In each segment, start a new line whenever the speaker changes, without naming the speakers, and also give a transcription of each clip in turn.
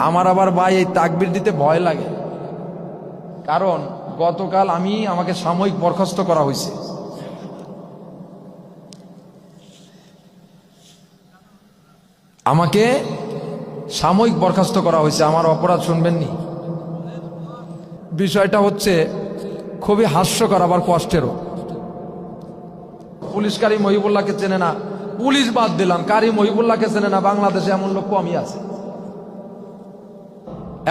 আমার আবার ভাই এই তাকবীর দিতে ভয় লাগে, কারণ গতকাল আমাকে সাময়িক বরখাস্ত করা হয়েছে। আমাকে সাময়িক বরখাস্ত করা হয়েছে, আমার অপরাধ শুনবেননি। বিষয়টা হচ্ছে খুবই হাস্যকর আবার কষ্টেরও। পুলিশ কারি মহিবুল্লাহকে চেনে না, পুলিশ বাদ দিলাম, কারি মহিবুল্লাহকে চেনে না, বাংলাদেশে এমন লোক কমই আছে।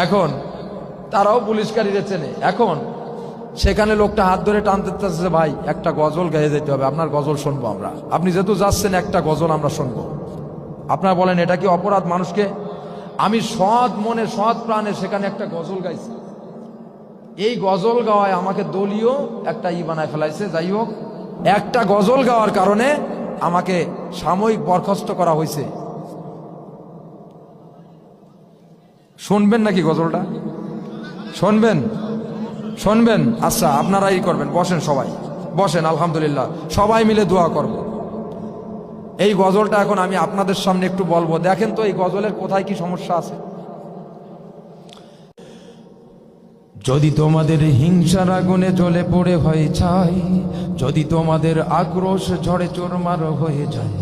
এখন তারাও পুলিশ কারিরে চেনে। এখন সেখানে লোকটা হাত ধরে টানতে চাচ্ছে, ভাই একটা গজল গাইয়ে যেতে হবে, আপনার গজল শুনবো আমরা, আপনি যেহেতু যাচ্ছেন একটা গজল আমরা শুনবো। আপনারা বলেন এটা কি অপরাধ? মানুষকে আমি সৎ মনে সৎ প্রাণে সেখানে একটা গজল গাইছি। এই গজল গাওয়ায় আমাকে দলীয় একটা বানায় ফেলাইছে। যাই হোক, একটা গজল গাওয়ার কারণে আমাকে সাময়িক বরখাস্ত করা হয়েছে। শুনবেন নাকি গজলটা? শুনবেন? শুনবেন? আচ্ছা, আপনারাই করবেন। বসেন, সবাই বসেন। আলহামদুলিল্লাহ, সবাই মিলে দোয়া করব। এই গজলটা এখন আমি আপনাদের সামনে একটু বলবো। দেখেন তো এই গজলের কোথায় কি সমস্যা আছে। যদি তোমাদের হিংসার আগুনে জ্বলে পড়ে হয়ে যায়, যদি তোমাদের আক্রোশ ঝড়ে চোরমার হয়ে যায়,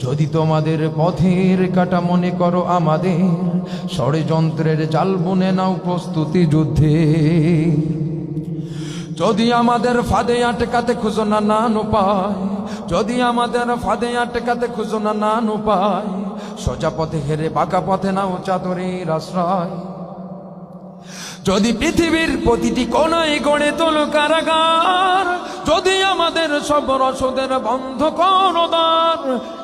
যদি তোমাদের পথের কাটা মনে করো আমাদের, ষড়যন্ত্রের জাল বুনে নাও প্রস্তুতি যুদ্ধে। যদি আমাদের ফাঁদে আটকাতে খুঁজো না নান উপায়, যদি আমাদের ফাঁদে আটকাতে খুঁজো না নান উপায়, সোজা পথে হেরে বাঁকা পথে নাও চাতুরীর আশ্রয়। যদি পৃথিবীর প্রতিটি কোণায় গড়ে তোলো কারাগার, যদি আমাদের সব রসদের বন্ধ করো দ্বার,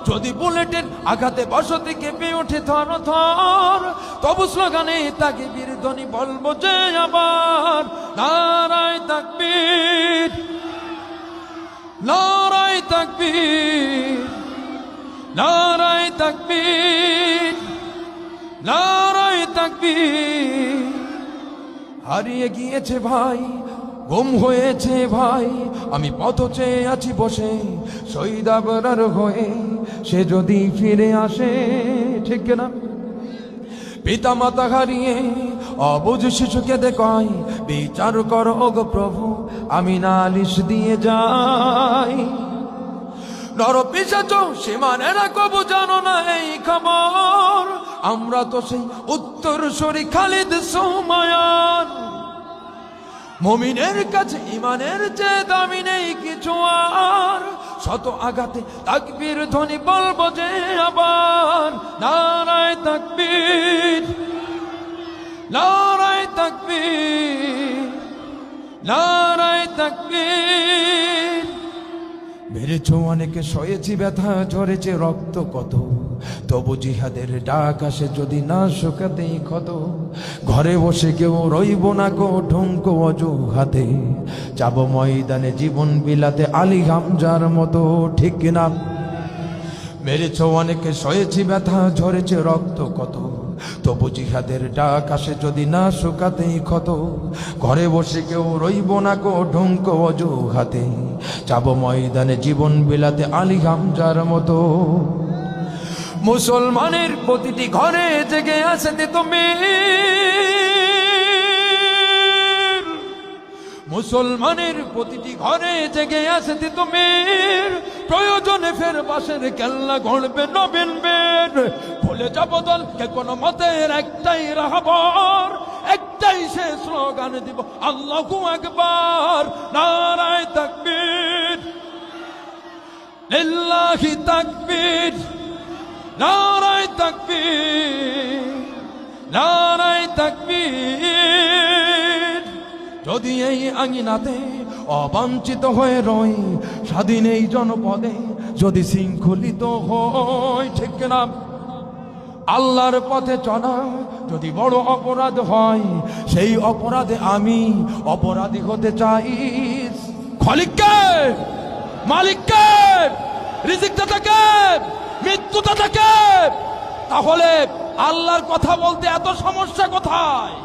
যদি বুলেটের আঘাতে বসতি কেঁপে ওঠে থর থর, তবু স্লোগানে তাকবীর ধ্বনি বলবো যে আবার, নারায়ে তাকবীর, নারায়ে তাকবীর, নারায়ে তাকবীর, নারায়ে তাকবীর। হারিয়ে গিয়েছে ভাই, গুম হয়েছে ভাই, আমি পথ চেয়ে আছি বসে শহীদ আবরার হয়ে, সে যদি ফিরে আসে। ঠিক না? পিতা মাতা হারিয়ে অবুঝ শিশুকে দেখায়, বিচার করো ওগো প্রভু, আমি নালিশ দিয়ে যাই। নর পিশাচ সীমানেরা কবু জানো না এই খবর, আমরা তো সেই উত্তরসূরি খালিদ সুমায়ান। মুমিনের কাছে ইমানের চেয়ে দামি নেই কিছু আর, শত আঘাতে তাকবীর ধ্বনি বলবো যে আবার, নারায়ে তাকবীর, নারায়ে তাকবীর, নারায়ে তাকবীর। মেরেছ অনেকে, সয়েছি ব্যথা, ঝরেছে রক্ত কত, তবু জিহাদের ডাক আসে যদি না শুকাতেই ক্ষত। ঘরে বসে কেউ রইব না কো ঢঙ্ক অজুহাতে, যাব ময়দানে জীবন বিলাতে আলী হামজার মতো। ঠিক না? মেরেছ অনেকে, সয়েছি ব্যথা, ঝরেছে রক্ত কত, তবু জিহাদের ডাক আসে যদি না শুকাতেই ক্ষত। ঘরে বসে কেউ রইব না কো ঢঙ্ক অজুহাতে, যাব ময়দানে জীবন বিলাতে আলী হামজার মতো। মুসলমানের প্রতিটি ঘরে জেগে আছে তুমি, মুসলমানের প্রতিটি ঘরে জেগে আছে তুমি, প্রয়োজনে ফের বাসের কেল্লা গড়বে নবীন বের। ভুলে যাব দলকে কোনো মতের একটাই রাহবার, একটাই সে স্লোগান দিব আল্লাহু আকবার, নারায়ে তাকবীর, লিল্লাহি তাকবীর, নারায়ে তাকবীর, নারায়ে তাকবীর। যদি এই আঙিনাতে অবাঞ্ছিত হয়ে রই, স্বাধীন এই জনপদে যদি শৃঙ্খলিত হয়। ঠিক না? আল্লাহর পথে চলা যদি বড় অপরাধ হয়, সেই অপরাধে আমি অপরাধী হতে চাই। খলিককে, মালিককে, রিজিক দাতাকে, মৃত্যু দাতাকে, তাহলে আল্লাহর কথা বলতে এত সমস্যা কোথায়?